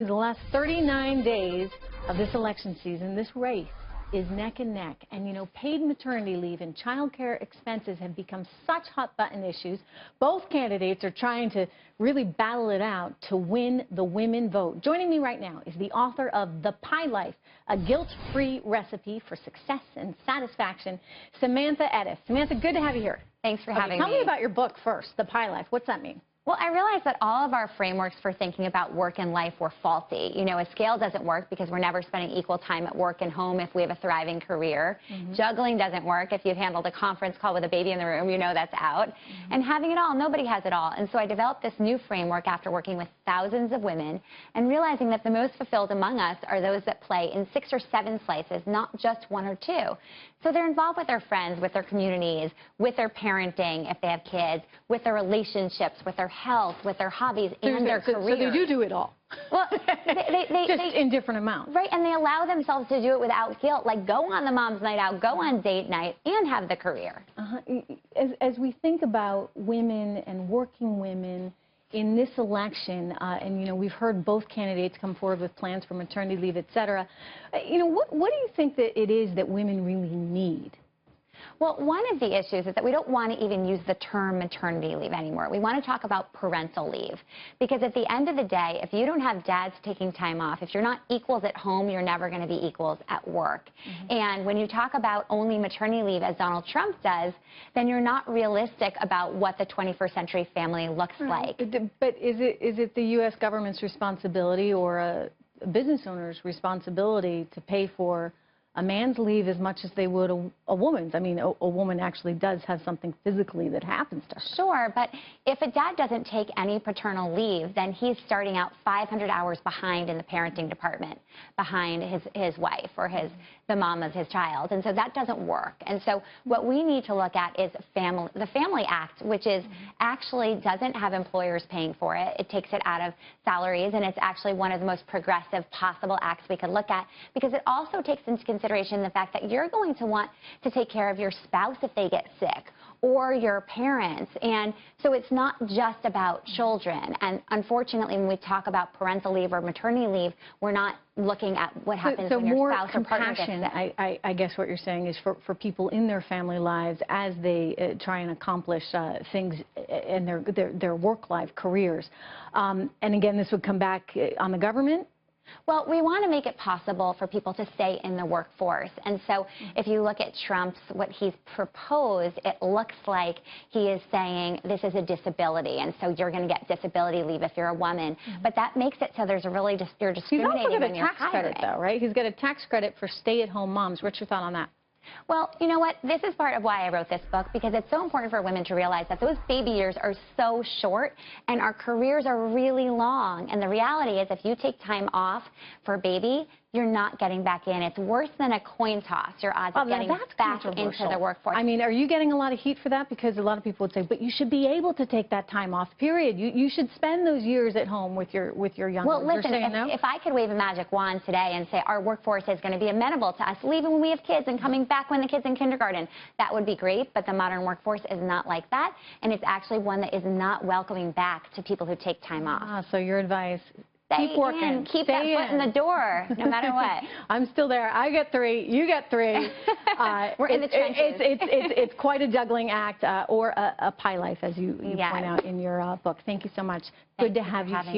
The last 39 days of this election season, this race is neck and neck. And, you know, paid maternity leave and child care expenses have become such hot-button issues. Both candidates are trying to really battle it out to win the women vote. Joining me right now is the author of The Pie Life, a guilt-free recipe for success and satisfaction, Samantha Ettus. Samantha, good to have you here. Thanks for having me. Tell me about your book first, The Pie Life. What's that mean? Well, I realized that all of our frameworks for thinking about work and life were faulty. You know, a scale doesn't work because we're never spending equal time at work and home if we have a thriving career. Juggling doesn't work if you've handled a conference call with a baby in the room, you know that's out. And having it all, nobody has it all. And so I developed this new framework after working with thousands of women and realizing that the most fulfilled among us are those that play in 6 or 7 slices, not just 1 or 2. So they're involved with their friends, with their communities, with their parenting if they have kids, with their relationships, with their health, with their hobbies, and their careers. So they do it all. Well, just in different amounts. Right, and they allow themselves to do it without guilt, like go on the mom's night out, go on date night, and have the career. As we think about women and working women in this election, and, you know, we've heard both candidates come forward with plans for maternity leave, et cetera. You know, what do you think that it is that women really need? Well, one of the issues is that we don't want to even use the term maternity leave anymore. We want to talk about parental leave. Because at the end of the day, if you don't have dads taking time off, if you're not equals at home, you're never going to be equals at work. And when you talk about only maternity leave, as Donald Trump does, then you're not realistic about what the 21st century family looks like. But is it the U.S. government's responsibility or a business owner's responsibility to pay for a man's leave as much as they would a woman's? I mean, a woman actually does have something physically that happens to her. Sure, but if a dad doesn't take any paternal leave, then he's starting out 500 hours behind in the parenting department, behind his wife or the mom of his child. And so that doesn't work. And so what we need to look at is the Family Act, which is actually doesn't have employers paying for it. It takes it out of salaries, and it's actually one of the most progressive possible acts we could look at, because it also takes into consideration the fact that you're going to want to take care of your spouse if they get sick, or your parents. And so it's not just about children. And unfortunately, when we talk about parental leave or maternity leave, we're not looking at what happens when your spouse or partner gets sick. I guess what you're saying is for people in their family lives as they try and accomplish things in their work life, careers. And again, this would come back on the government? Well, we want to make it possible for people to stay in the workforce. And so if you look at what he's proposed, it looks like he is saying this is a disability, and so you're going to get disability leave if you're a woman. But that makes it so there's you're discriminating when you're hiring. He's also got a tax credit, though, right? He's got a tax credit for stay-at-home moms. What's your thought on that? Well, you know what? This is part of why I wrote this book, because it's so important for women to realize that those baby years are so short and our careers are really long. And the reality is if you take time off for a baby, you're not getting back in. It's worse than a coin toss, your odds of getting back into the workforce. I mean, are you getting a lot of heat for that? Because a lot of people would say, but you should be able to take that time off, period. You should spend those years at home with your young ones. Well, listen, if I could wave a magic wand today and say our workforce is going to be amenable to us leaving when we have kids and coming back when the kid's in kindergarten, that would be great, but the modern workforce is not like that, and it's actually one that is not welcoming back to people who take time off. So your advice... Keep working. Keep that foot in the door, no matter what. I'm still there. I get 3. You get 3. We're in the trenches. It's quite a juggling act, or a pie life, as you point out in your book. Thank you so much. Good to have you here.